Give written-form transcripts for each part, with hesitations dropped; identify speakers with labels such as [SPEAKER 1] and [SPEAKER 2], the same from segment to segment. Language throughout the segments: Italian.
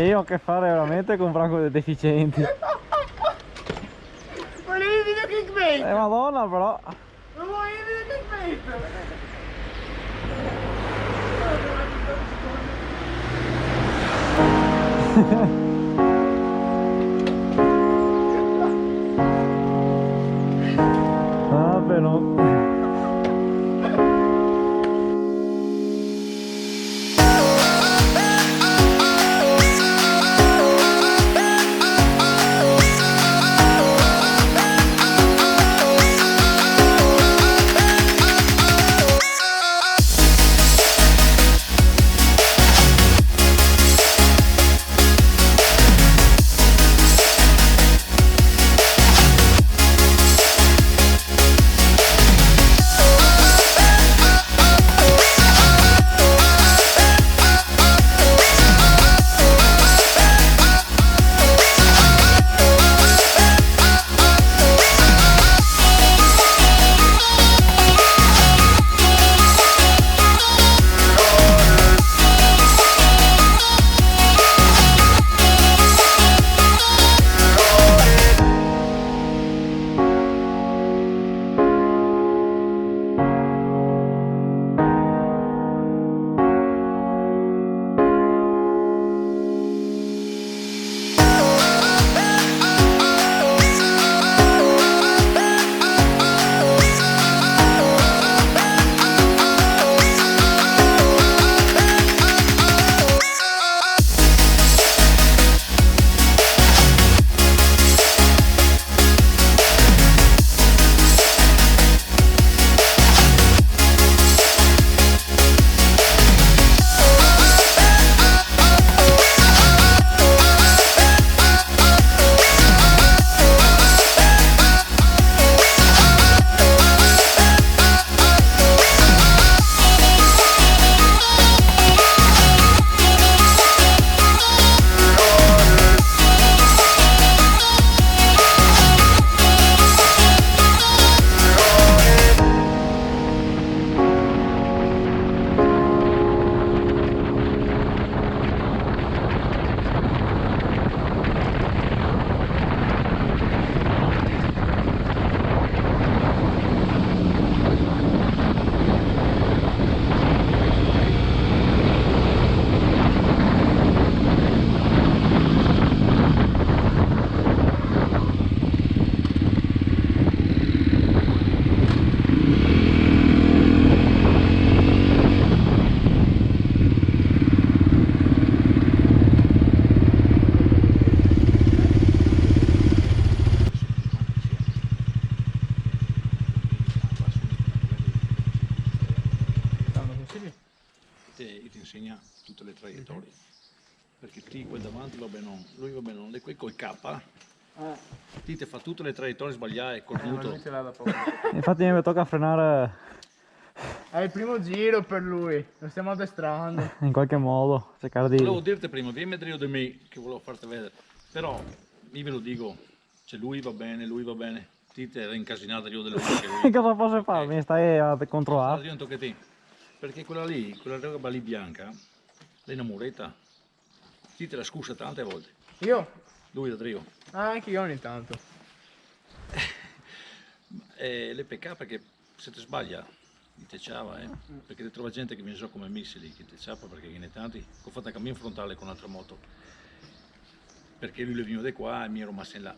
[SPEAKER 1] Io ho a che fare veramente con franco dei deficienti.
[SPEAKER 2] Volevi il video clickbait?
[SPEAKER 1] Madonna però.
[SPEAKER 2] Non vuoi il video clickbait?
[SPEAKER 1] Vabbè, no.
[SPEAKER 3] Ti insegna tutte le traiettorie, perché ti quel davanti va bene, lui va bene, non è quel col K, ti fa tutte le traiettorie sbagliate, cornuto.
[SPEAKER 2] Lui ce l'ha da poco.
[SPEAKER 1] Infatti mi tocca frenare
[SPEAKER 2] È il primo giro per lui, lo stiamo addestrando.
[SPEAKER 1] in qualche modo, cercare
[SPEAKER 3] Volevo
[SPEAKER 1] di...
[SPEAKER 3] dirti prima, vieni a vedere di me, che volevo farti vedere, però io ve lo dico, cioè lui va bene, ti era incasinato io dello che lui.
[SPEAKER 1] Cosa posso fare? Mi stai a controllare?
[SPEAKER 3] Io un tocchettino, perché quella roba lì bianca, è una muretta, ti te la scusa tante volte,
[SPEAKER 2] Io?
[SPEAKER 3] lui da trio.
[SPEAKER 2] Ah, anche io ogni tanto.
[SPEAKER 3] Le pecca perché se ti sbaglia ti tecciava, perché ti trova gente che viene so come missili, che ti ciappa perché viene tanti, ho fatto un cammino frontale con un'altra moto, perché lui le veniva di qua e mi ero messo in là.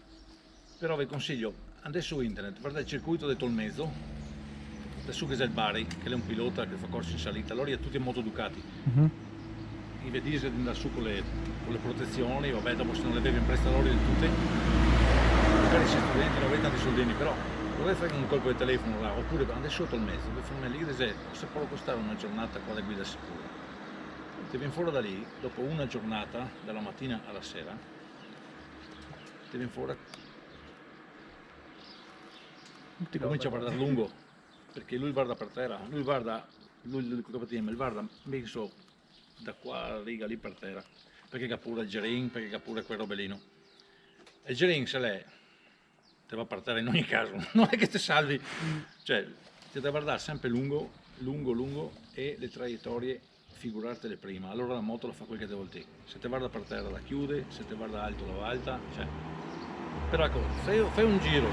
[SPEAKER 3] Però vi consiglio, andate su internet, guardate il circuito del Tolmezzo, da su che c'è il Bari, che è un pilota che fa corsi in salita, allora ha tutti in moto Ducati. I vedi di andare su con le protezioni, vabbè dopo se non le avevi in prestadori di tutte, magari sei studenti, non avevi tanti soldini, però dovete fare un colpo di telefono là, oppure andate sotto il mezzo, dove fanno lì, se può costare una giornata qua da guida sicura. Ti vieni fuori da lì, dopo una giornata, dalla mattina alla sera, ti vieni fuori, ti comincia a guardare lungo, perché lui guarda per terra, lui guarda messo da qua a riga lì per terra, perché ha pure il gerin, perché ha pure quel robellino. E il gerin se l'è, te va per terra in ogni caso, non è che ti salvi, cioè ti deve guardare sempre lungo e le traiettorie figurartele prima, allora la moto la fa quel che deve te. Se te guarda per terra la chiude, se te guarda alto la alta, cioè. Però ecco, fai un giro,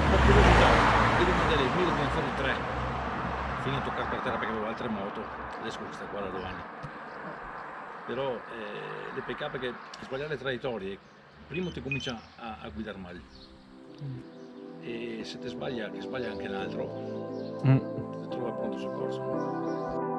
[SPEAKER 3] per curiosità, devi mandare il mio di fare 3, fino a toccare per terra perché avevo altre moto, adesso questa qua da 2 anni. Però le peccato perché sbagliare le traiettorie, primo ti comincia a guidare male. E se ti sbaglia, che sbaglia anche un altro, ti trova pronto soccorso.